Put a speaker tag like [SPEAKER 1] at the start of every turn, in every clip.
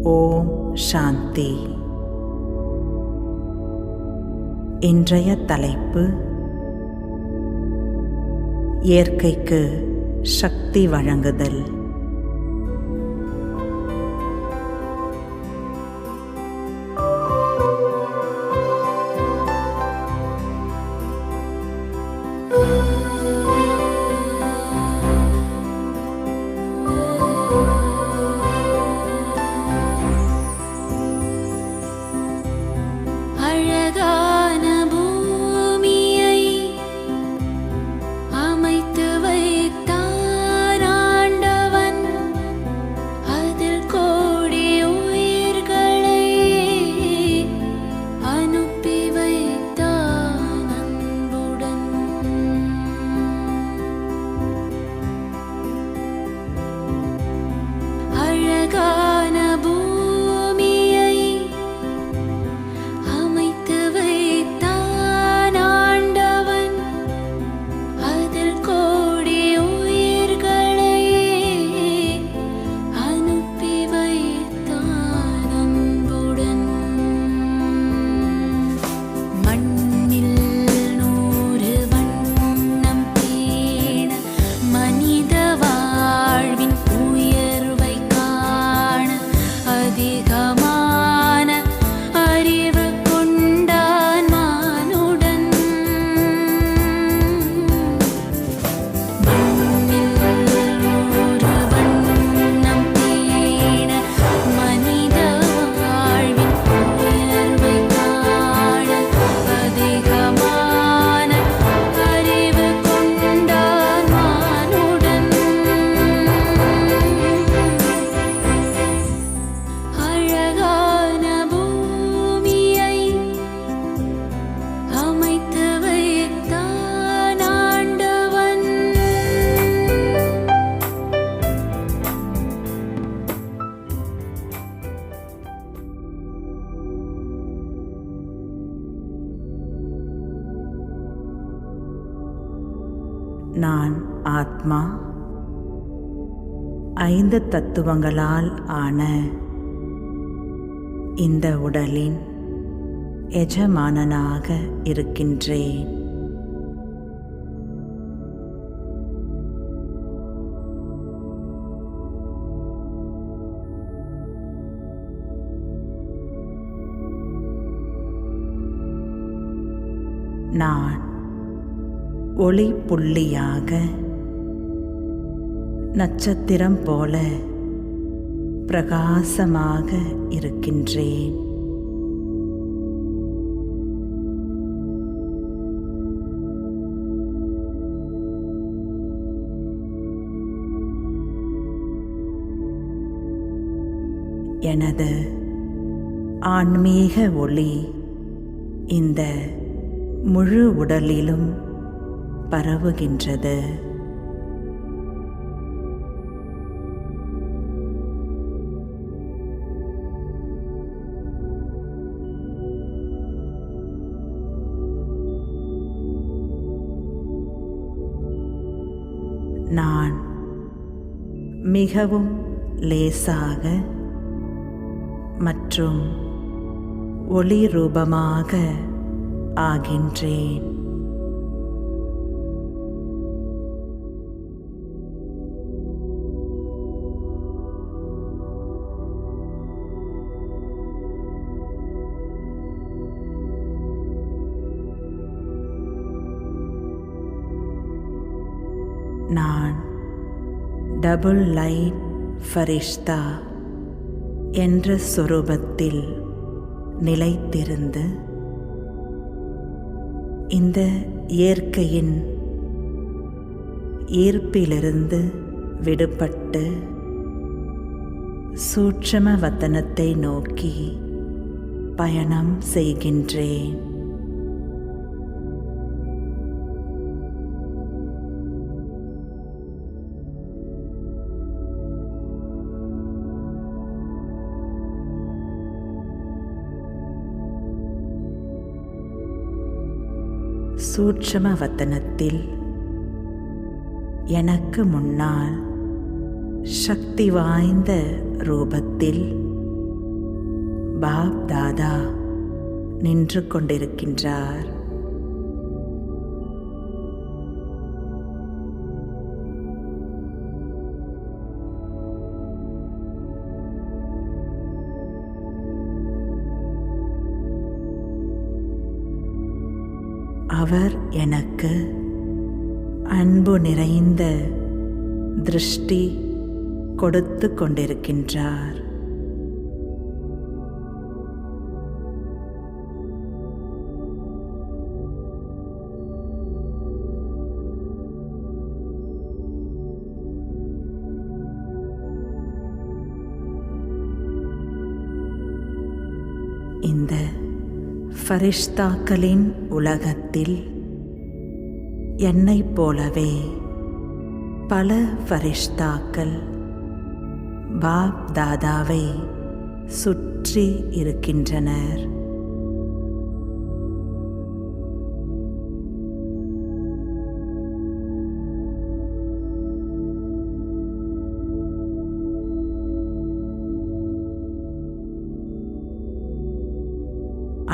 [SPEAKER 1] ஓம் சாந்தி. இன்றைய தலைப்பு: இயற்கைக்கு சக்தி வழங்குதல். நான் ஆத்மா, 5 தத்துவங்களால் ஆன இந்த உடலின் எஜமானனாக இருக்கின்றேன். நான் ஒளி புள்ளியாக நட்சத்திரம் போல பிரகாசமாக இருக்கின்றேன். எனது ஆன்மீக ஒளி இந்த முழு உடலிலும் பரவுகின்றது. நான் மிகவும் லேசாக மற்றும் ஒளி ரூபமாக ஆகின்றேன். நான் டபுள் லைட் ஃபரிஷ்தா என்ற சொரூபத்தில் நிலைத்திருந்து இந்த இயற்கையின் ஈர்ப்பிலிருந்து விடுபட்டு சூட்சும வதனத்தை நோக்கி பயணம் செய்கின்றேன். சூட்சும வதனத்தில் எனக்கு முன்னால் சக்தி வாய்ந்த ரூபத்தில் பாப் தாதா நின்று கொண்டிருக்கின்றார். அவர் எனக்கு அன்பு நிறைந்த திருஷ்டி கொடுத்து கொண்டிருக்கின்றார். இந்த ஃபரிஷ்தாக்களின் உலகத்தில் என்னைப் போலவே பல ஃபரிஷ்தாக்கள் பாப் தாதாவை சுற்றி இருக்கின்றனர்.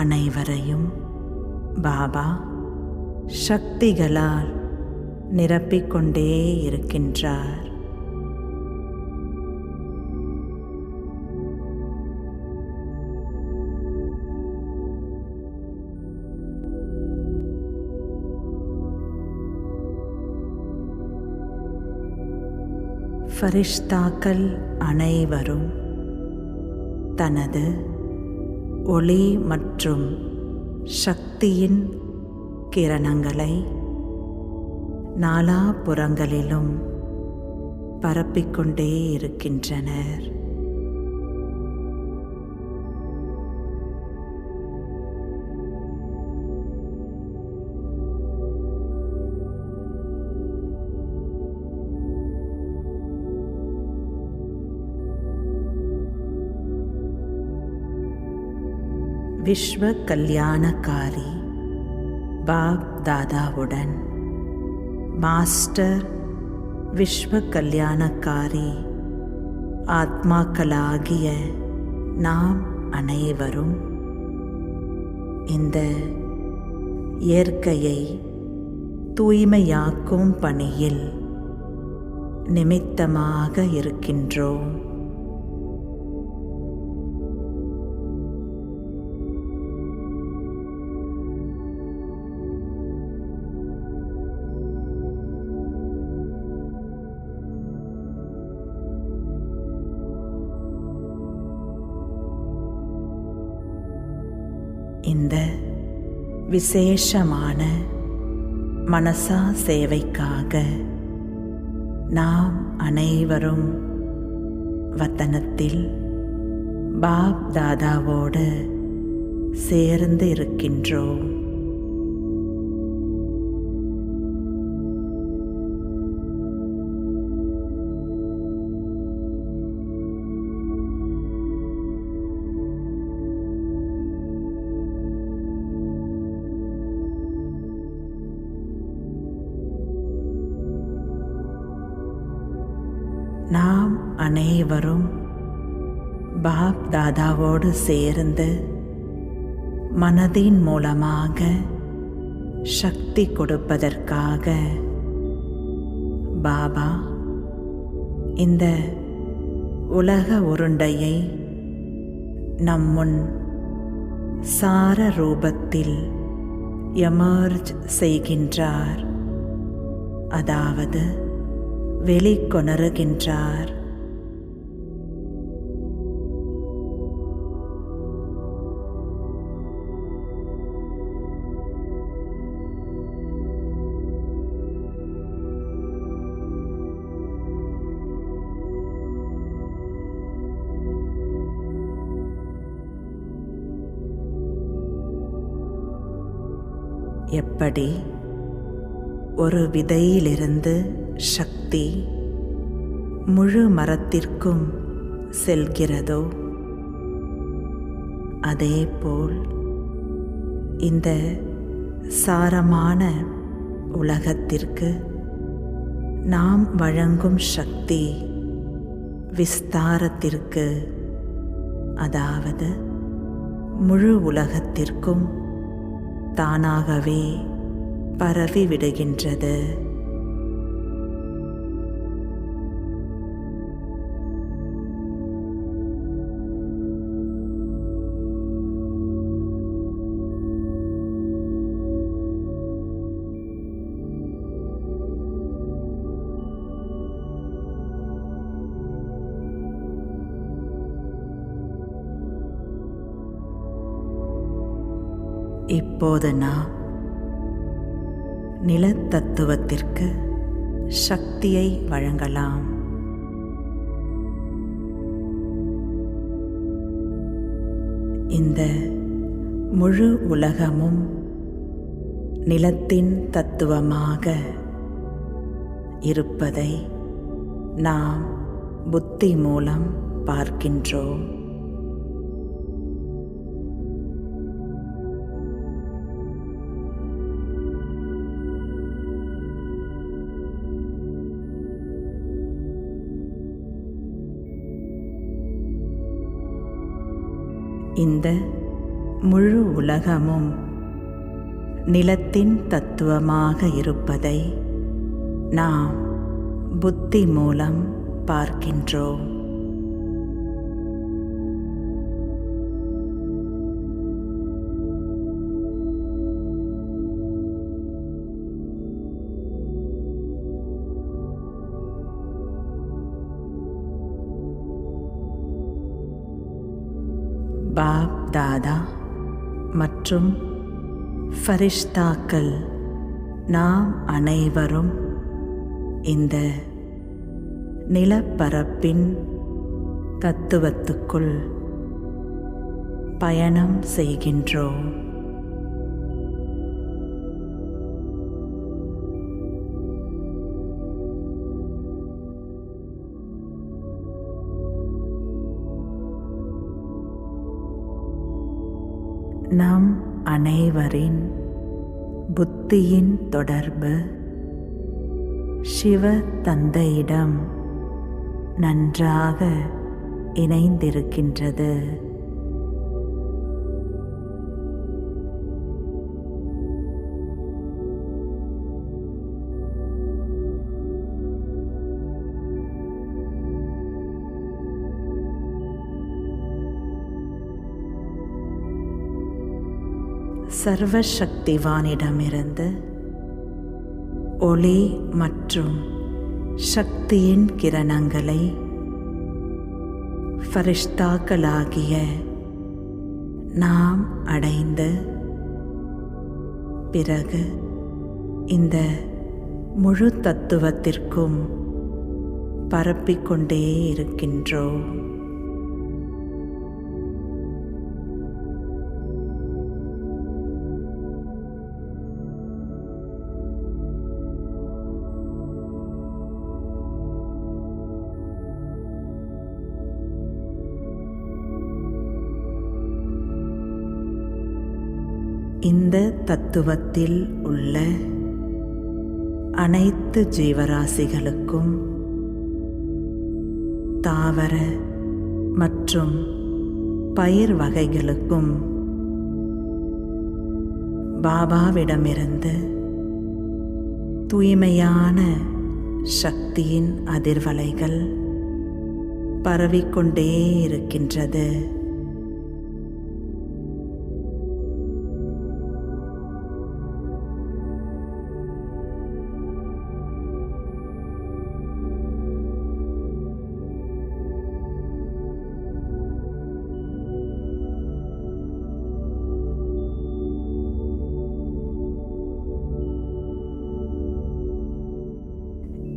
[SPEAKER 1] அனைவரையும் பாபா சக்திகளால் நிரப்பிக்கொண்டே இருக்கின்றார். ஃபரிஷ்தாக்கள் அனைவரும் தனது ஒளி மற்றும் சக்தியின் கிரணங்களை நாலாபுறங்களிலும் பரப்பிக்கொண்டே இருக்கின்றனர். விஸ்வ கல்யாணக்காரி பாப் தாதாவுடன் மாஸ்டர் விஸ்வ கல்யாணக்காரி ஆத்மாக்களாகிய நாம் அனைவரும் இந்த இயற்கையை தூய்மையாக்கும் பணியில் நிமித்தமாக இருக்கின்றோம். இந்த விசேஷமான மனசா சேவைக்காக நாம் அனைவரும் வத்தனத்தில் பாப் தாதாவோடு சேர்ந்து இருக்கின்றோம். நாம் அனைவரும் பாப் தாதாவோடு சேர்ந்து மனதின் மூலமாக சக்தி கொடுப்பதற்காக பாபா இந்த உலக உருண்டையை நம்முன் சார ரூபத்தில் எமர்ஜ் செய்கின்றார், அதாவது வெளிக்கொணருகின்றார். எப்படி ஒரு விதையிலிருந்து சக்தி முழு மரத்திற்கும் செல்கிறதோ, அதேபோல் இந்த சாரமான உலகத்திற்கு நாம் வழங்கும் சக்தி விஸ்தாரத்திற்கு, அதாவது முழு உலகத்திற்கும் தானாகவே பரவிவிடுகின்றது. இப்போது நாம் நிலத்தத்துவத்திற்கு சக்தியை வழங்கலாம். இந்த முழு உலகமும் நிலத்தின் தத்துவமாக இருப்பதை நாம் புத்தி மூலம் பார்க்கின்றோம். இந்த முழு உலகமும் நிலத்தின் தத்துவமாக இருப்பதை நாம் புத்தி மூலம் பார்க்கின்றோம். பாப் தாதா மற்றும் ஃபரிஷ்தாக்கள் நாம் அனைவரும் இந்த நிலப்பரப்பின் தத்துவத்துக்குள் பயணம் செய்கின்றோம். நம் அனைவரின் புத்தியின் தொடர்பு சிவ தந்தையிடம் நன்றாக இணைந்திருக்கின்றது. சர்வசக்திவானிடமிருந்து ஒளி மற்றும் சக்தியின் கிரணங்களை ஃபரிஷ்தாக்களாகிய நாம் அடைந்து பிறகு இந்த முழு தத்துவத்திற்கும் பரப்பிக்கொண்டே இருக்கின்றோம். இந்த தத்துவத்தில் உள்ள அனைத்து ஜீவராசிகளுக்கும் தாவர மற்றும் பயிர் வகைகளுக்கும் பாபாவிடமிருந்து தூய்மையான சக்தியின் அதிர்வலைகள் பரவிக்கொண்டே இருக்கின்றது.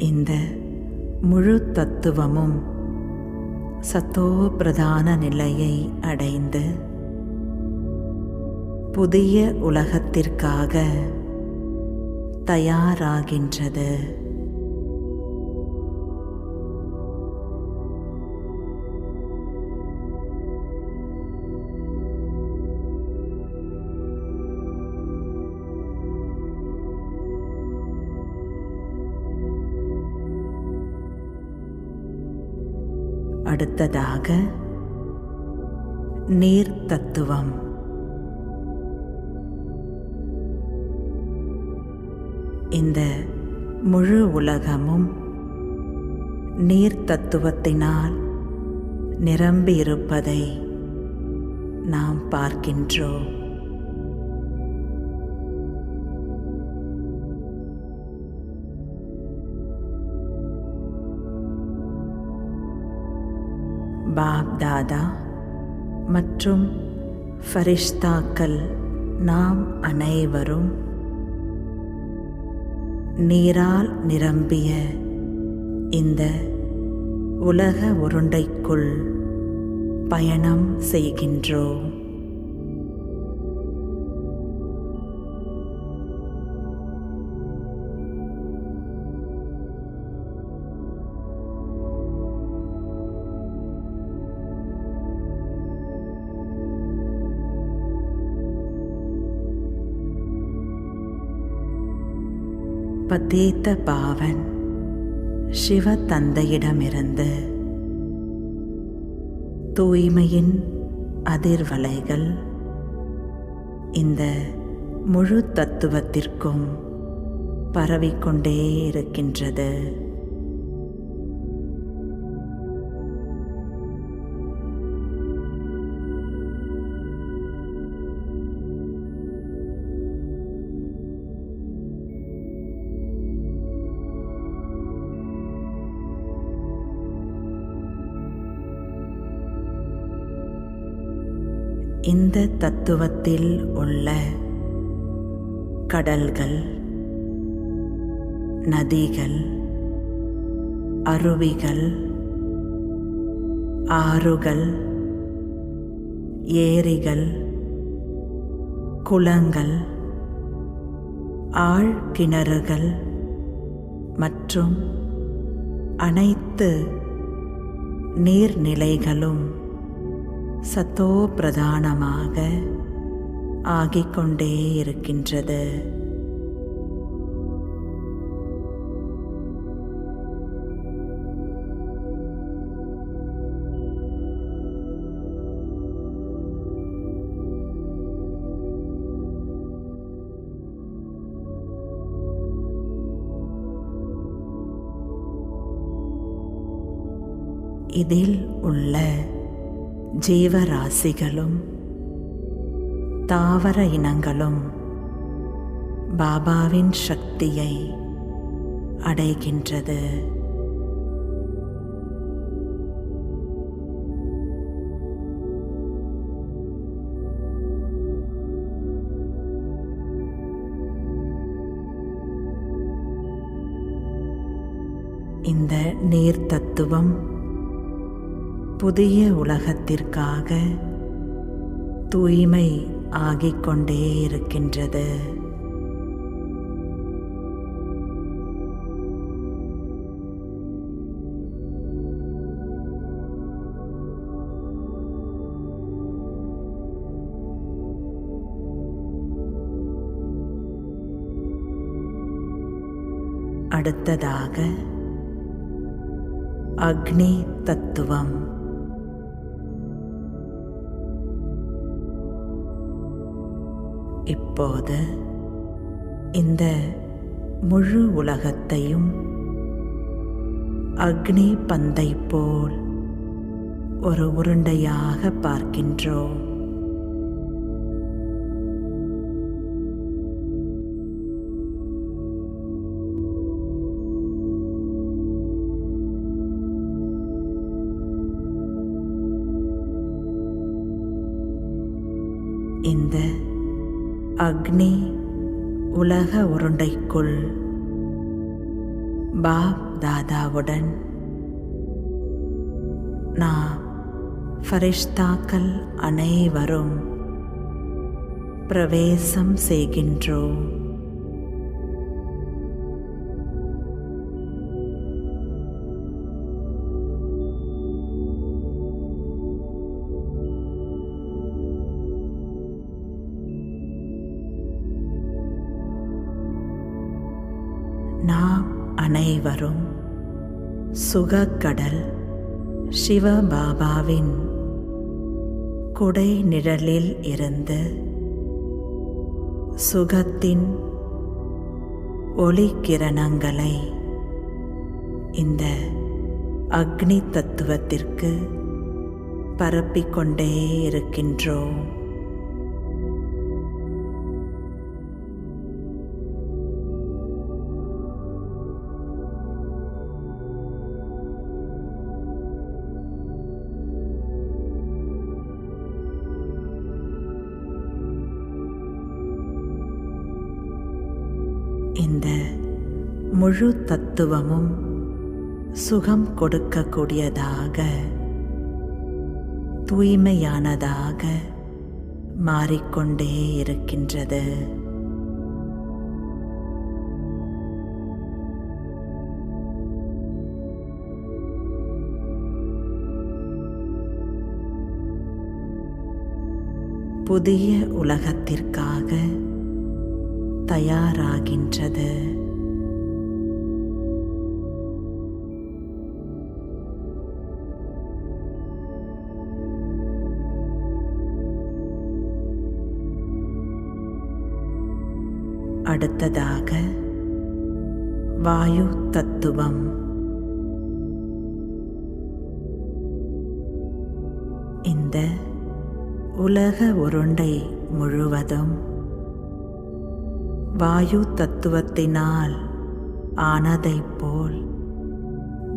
[SPEAKER 1] இந்த முழு தத்துவமும் சத்தோ பிரதான நிலையை அடைந்து புதிய உலகத்திற்காக தயாராகின்றது. அடுத்ததாக நீர் தத்துவம். இந்த முழு உலகமும் நீர் தத்துவத்தினால் நிரம்பியிருப்பதை நாம் பார்க்கின்றோம். பாப் தாதா மற்றும் ஃபரிஷ்தாக்கள் நாம் அனைவரும் நீரால் நிரம்பிய இந்த உலக உருண்டைக்குள் பயணம் செய்கின்றோம். பதீத்த பாவன் சிவ தந்தையிடமிருந்து தூய்மையின் அதிர்வலைகள் இந்த முழு தத்துவத்திற்கும் பரவிக்கொண்டே இருக்கின்றது. இந்த தத்துவத்தில் உள்ள கடல்கள், நதிகள், அருவிகள், ஆறுகள், ஏரிகள், குளங்கள், ஆழ்கிணறுகள் மற்றும் அனைத்து நீர்நிலைகளும் சத்தோ பிரதானமாக ஆகிக்கொண்டே இருக்கின்றது. இதில் உள்ள ஜீவராசிகளும் தாவர இனங்களும் பாபாவின் சக்தியை அடைகின்றது. இந்த நீர் தத்துவம் புதிய உலகத்திற்காக தூய்மை ஆகிக்கொண்டே இருக்கின்றது. அடுத்ததாக அக்னி தத்துவம். இப்போது இந்த முழு உலகத்தையும் அக்னி பந்தை போல் ஒரு உருண்டையாக பார்க்கின்றோம். இந்த அக்னி உலக உருண்டைக்குள் பாப் தாதாவுடன் நாம் ஃபரிஷ்தாக்கள் அனைவரும் பிரவேசம் செய்கின்றோம். நாம் அனைவரும் சுகக்கடல் சிவபாபாவின் குடை நிழலில் இருந்து சுகத்தின் ஒளி கிரணங்களை இந்த அக்னி தத்துவத்திற்கு பரப்பிக்கொண்டே இருக்கின்றோம். இந்த முழு தத்துவமும் சுகம் கொடுக்கக்கூடியதாக, தூய்மையானதாக மாறிக்கொண்டே இருக்கின்றது. புதிய உலகத்திற்காக தயாராகின்றது. அடுத்ததாக வாயு தத்துவம். இந்த உலக உருண்டை முழுவதும் வாயு தத்துவத்தினால் ஆனதைப் போல்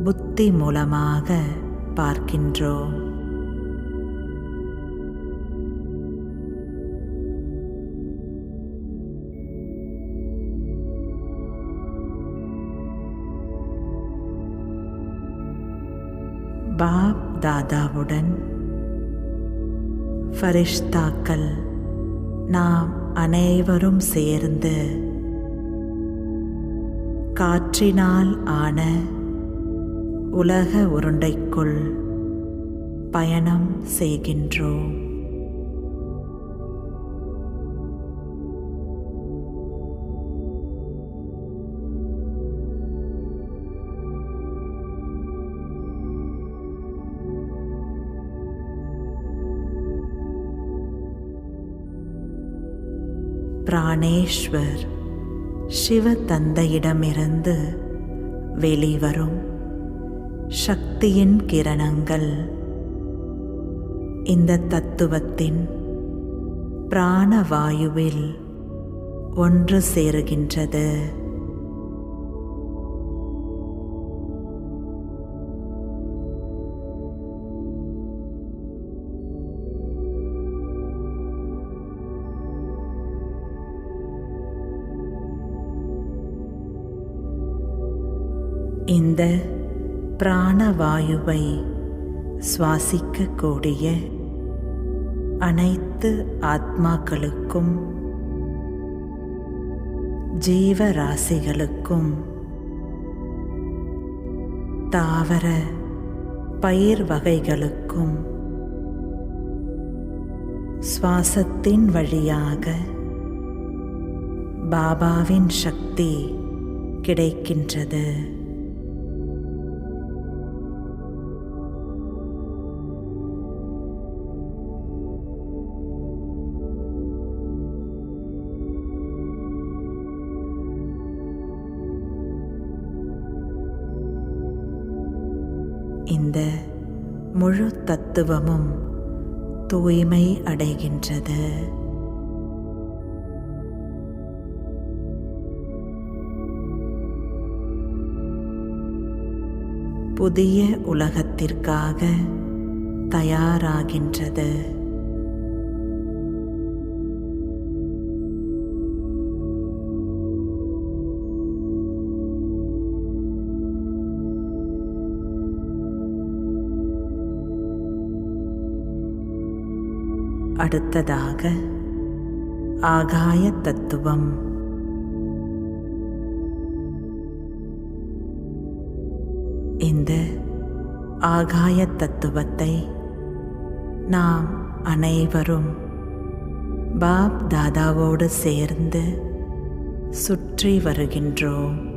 [SPEAKER 1] புத்தி மூலமாக பார்க்கின்றோம். பாப் தாதாவுடன் ஃபரிஷ்தாக்கள் நாம் அனைவரும் சேர்ந்து காற்றினால் ஆன உலக உருண்டைக்குள் பயணம் செய்கின்றோம். பிராணேஸ்வர் சிவ தந்தையிடமிருந்து வெளிவரும் சக்தியின் கிரணங்கள் இந்த தத்துவத்தின் பிராணவாயுவில் ஒன்று சேருகின்றது. இந்த பிராணவாயுவை சுவாசிக்கக்கூடிய அனைத்து ஆத்மாக்களுக்கும் ஜீவராசிகளுக்கும் தாவர பயிர் வகைகளுக்கும் சுவாசத்தின் வழியாக பாபாவின் சக்தி கிடைக்கின்றது. இந்த முழு தத்துவமும் தூய்மை அடைகின்றது. புதிய உலகத்திற்காக தயாராகின்றது. அடுத்ததாக ஆகாய தத்துவம். இந்த ஆகாய தத்துவத்தை நாம் அனைவரும் பாப் தாதாவோடு சேர்ந்து சுற்றி வருகின்றோம்.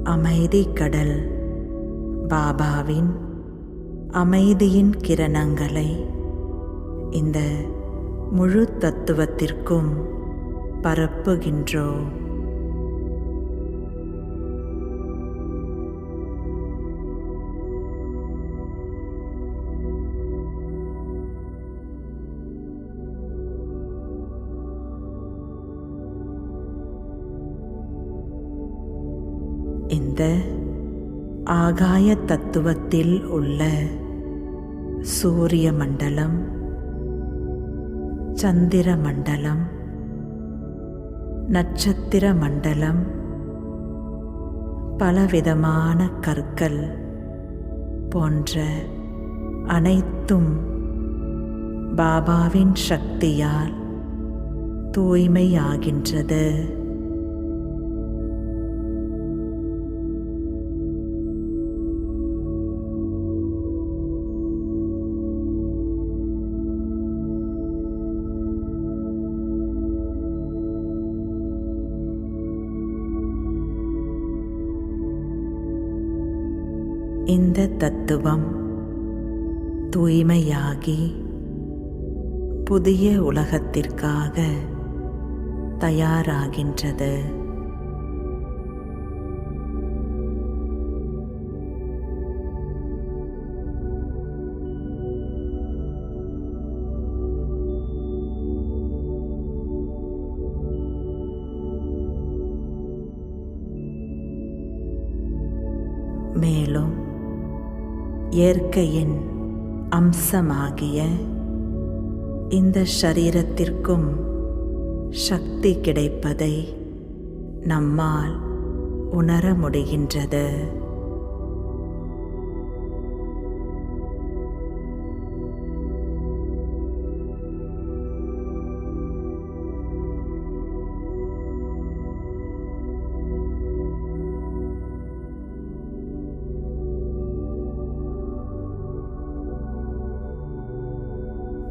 [SPEAKER 1] அமைதி கடல் பாபாவின் அமைதியின் கிரணங்களை இந்த முழு தத்துவத்திற்கும் பரப்புகின்றோம். இந்த ஆகாய தத்துவத்தில் உள்ள சூரிய மண்டலம், சந்திர மண்டலம், நட்சத்திர மண்டலம், பலவிதமான கற்கள் போன்ற அனைத்தும் பாபாவின் சக்தியால் தூய்மையாகின்றது. இந்த தத்துவம் தூய்மையாகி புதிய உலகத்திற்காக தயாராகின்றது. மேலும் இயற்கையின் அம்சமாகிய இந்த சரீரத்திற்கும் சக்தி கிடைப்பதை நம்மால் உணர முடிகின்றது.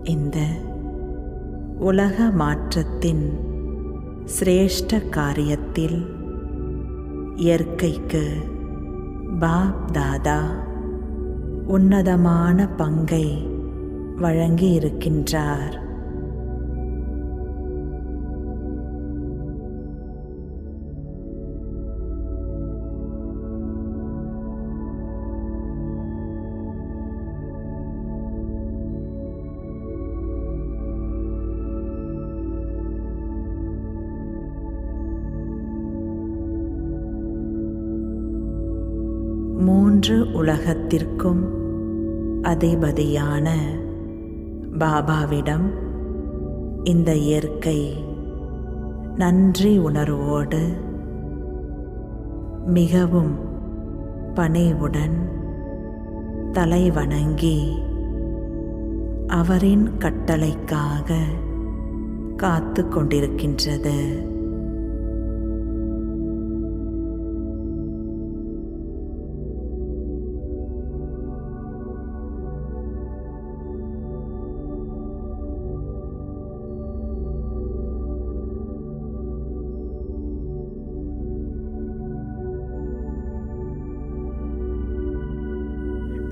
[SPEAKER 1] இந்த உலக மாற்றத்தின் சிரேஷ்ட காரியத்தில் இயற்கைக்கு பாப் தாதா உன்னதமான பங்கை வழங்கியிருக்கின்றார். மூன்று உலகத்திற்கும் அதிபதியான பாபாவிடம் இந்த இயற்கை நன்றி உணர்வோடு மிகவும் பணிவுடன் தலை வணங்கி அவரின் கட்டளைக்காக காத்து கொண்டிருக்கின்றது.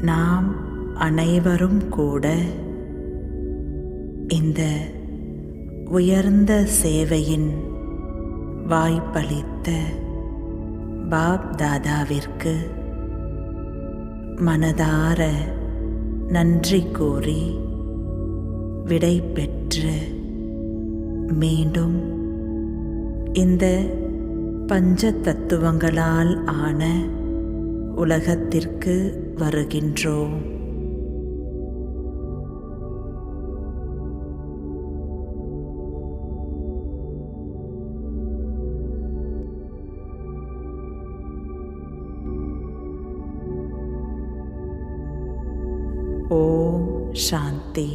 [SPEAKER 1] நாம் அனைவரும் கூட இந்த உயர்ந்த சேவையின் வாய்ப்பளித்த பாப் தாதாவிற்கு மனதார நன்றி கூறி விடை பெற்று மீண்டும் இந்த பஞ்ச தத்துவங்களால் ஆன உலகத்திற்கு வருகின்றோம். ஓம் சாந்தி.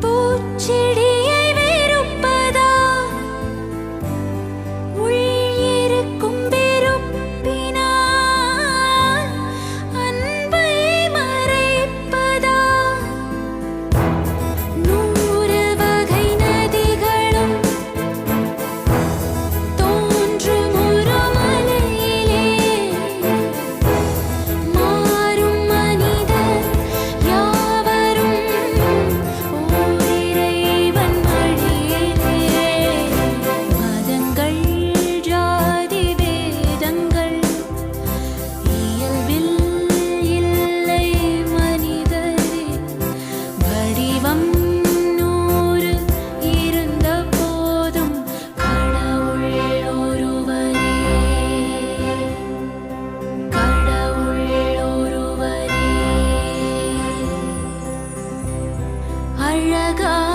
[SPEAKER 2] பூச்செடியை வெறுப்பதா அழகா